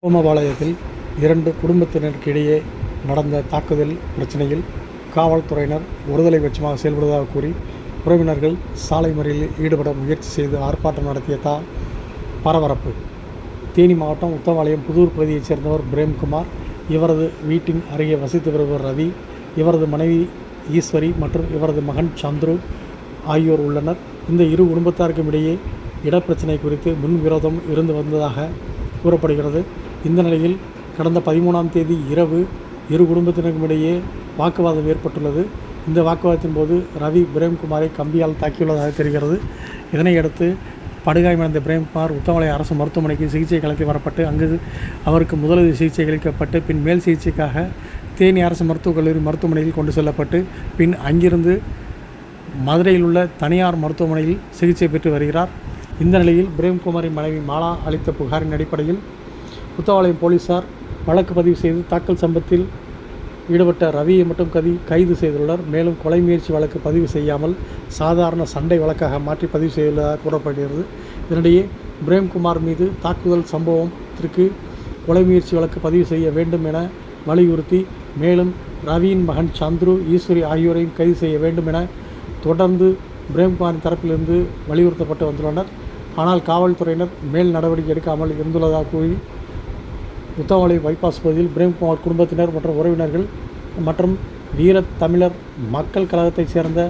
சோமபாளையத்தில் 2 குடும்பத்தினருக்கிடையே நடந்த தாக்குதல் பிரச்சனையில் காவல்துறையினர் ஒருதலை பட்சமாக செயல்படுவதாக கூறி உறவினர்கள் சாலை மறியலில் ஈடுபட முயற்சி செய்து ஆர்ப்பாட்டம் நடத்திய பரபரப்பு. தேனி மாவட்டம் உத்தமபாளையம் புதூர் பகுதியைச் சேர்ந்தவர் பிரேம்குமார். இவரது வீட்டின் அருகே வசித்து வருபவர் ரவி, இவரது மனைவி ஈஸ்வரி மற்றும் இவரது மகன் சந்துரு ஆகியோர் உள்ளனர். இந்த இரு குடும்பத்தாருக்கும் இடையே இடப்பிரச்சனை குறித்து முன்விரோதம் இருந்து வந்ததாக கூறப்படுகிறது. இந்த நிலையில் கடந்த 13ஆம் தேதி இரவு இரு குடும்பத்தினருக்கும் இடையே வாக்குவாதம் ஏற்பட்டுள்ளது. இந்த வாக்குவாதத்தின் போது ரவி பிரேம்குமாரை கம்பியால் தாக்கியுள்ளதாக தெரிகிறது. இதனையடுத்து படுகாயமடைந்த பிரேம்குமார் உத்தமபாளையம் அரசு மருத்துவமனைக்கு சிகிச்சை அளித்து வரப்பட்டு அங்கு அவருக்கு முதலுதவி சிகிச்சை அளிக்கப்பட்டு பின் மேல் சிகிச்சைக்காக தேனி அரசு மருத்துவக் கல்லூரி மருத்துவமனையில் கொண்டு செல்லப்பட்டு பின் அங்கிருந்து மதுரையில் உள்ள தனியார் மருத்துவமனையில் சிகிச்சை பெற்று வருகிறார். இந்த நிலையில் பிரேம்குமாரின் மனைவி மாலா அளித்த புகாரின் அடிப்படையில் உத்தமபாளையம் போலீசார் வழக்கு பதிவு செய்து தாக்கல் சம்பவத்தில் ஈடுபட்ட ரவியை மட்டும் கைது செய்துள்ளனர். மேலும் கொலை முயற்சி வழக்கு பதிவு செய்யாமல் சாதாரண சண்டை வழக்காக மாற்றி பதிவு செய்துள்ளதாக கூறப்படுகிறது. இதனிடையே பிரேம்குமார் மீது தாக்குதல் சம்பவத்திற்கு கொலை முயற்சி வழக்கு பதிவு செய்ய வேண்டும் என வலியுறுத்தி மேலும் ரவியின் மகன் சந்துரு, ஈஸ்வரி ஆகியோரையும் கைது செய்ய வேண்டும் என தொடர்ந்து பிரேம்குமாரின் தரப்பிலிருந்து வலியுறுத்தப்பட்டு வந்துள்ளனர். ஆனால் காவல்துறையினர் மேல் நடவடிக்கை எடுக்காமல் இருந்துள்ளதாக கூறி உத்தமபாளையம் பைபாஸ் பகுதியில் பிரேம்குமார் குடும்பத்தினர் மற்றும் உறவினர்கள் மற்றும் வீரத் தமிழர் மக்கள் கழகத்தைச் சேர்ந்த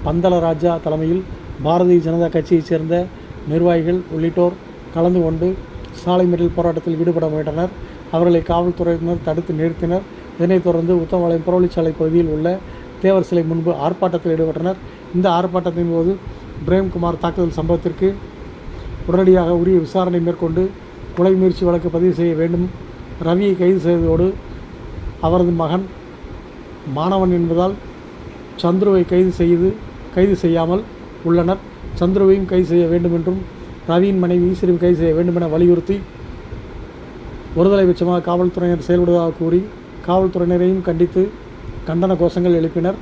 பந்தலராஜா தலைமையில் பாரதிய ஜனதா கட்சியைச் சேர்ந்த நிர்வாகிகள் உள்ளிட்டோர் கலந்து கொண்டு சாலை மறியல் போராட்டத்தில் ஈடுபட முயன்றனர். அவர்களை காவல்துறையினர் தடுத்து நிறுத்தினர். இதனைத் தொடர்ந்து உத்தமபாளையம் புறவழிச்சாலை பகுதியில் உள்ள தேவர் சிலை முன்பு ஆர்ப்பாட்டத்தில் ஈடுபட்டனர். இந்த ஆர்ப்பாட்டத்தின் போது பிரேம்குமார் தாக்குதல் சம்பவத்திற்கு உடனடியாக உரிய விசாரணை மேற்கொண்டு கொலை முயற்சி வழக்கு பதிவு செய்ய வேண்டும், ரவியை கைது செய்ததோடு அவரது மகன் மாணவன் என்பதால் சந்துருவை கைது செய்யாமல் உள்ளனர். சந்துருவையும் கைது செய்ய வேண்டும் என்றும் ரவியின் மனைவி ஈஸ்வரியும் கைது செய்ய வேண்டும் என வலியுறுத்தி ஒருதலை பட்சமாக காவல்துறையினர் செயல்படுவதாக கூறி காவல்துறையினரையும் கண்டித்து கண்டன கோஷங்கள் எழுப்பினர்.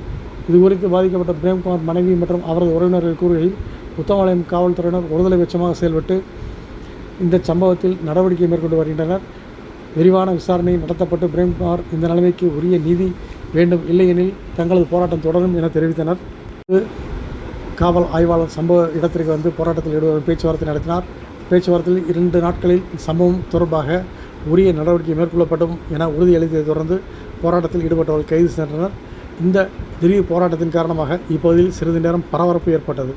இதுகுறித்து பாதிக்கப்பட்ட பிரேம்குமார் மனைவி மற்றும் அவரது உறவினர்கள் கூறுகையில் உத்தமபாளையம் காவல்துறையினர் ஒருதலை பட்சமாக செயல்பட்டு இந்த சம்பவத்தில் நடவடிக்கை மேற்கொண்டு வருகின்றனர். விரிவான விசாரணை நடத்தப்பட்டு பிரேம்குமார் இந்த நிலைமைக்கு உரிய நீதி வேண்டும், இல்லையெனில் தங்களது போராட்டம் தொடரும் என தெரிவித்தனர். காவல் ஆய்வாளர் சம்பவ இடத்திற்கு போராட்டத்தில் ஈடுபட பேச்சுவார்த்தை நடத்தினார். பேச்சுவார்த்தையில் 2 நாட்களில் சம்பவம் தொடர்பாக உரிய நடவடிக்கை மேற்கொள்ளப்படும் என உறுதியளித்ததை தொடர்ந்து போராட்டத்தில் ஈடுபட்டவர்கள் கைது சென்றனர். இந்த திடீர் போராட்டத்தின் காரணமாக இப்பகுதியில் சிறிது நேரம் பரபரப்பு ஏற்பட்டது.